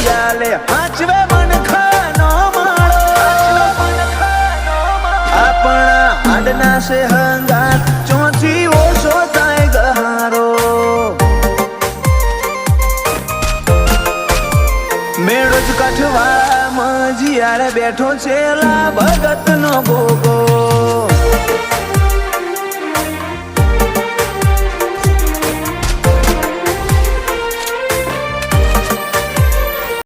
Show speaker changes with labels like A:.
A: ચાલે હાચવે મન ખાનો માળો આપણા હાડના છે હંગાત ચોથી ઓછો થાય ગહારો મેળો જ કાઠવા જીયારે બેઠો છે લા ભગત નો ગોગો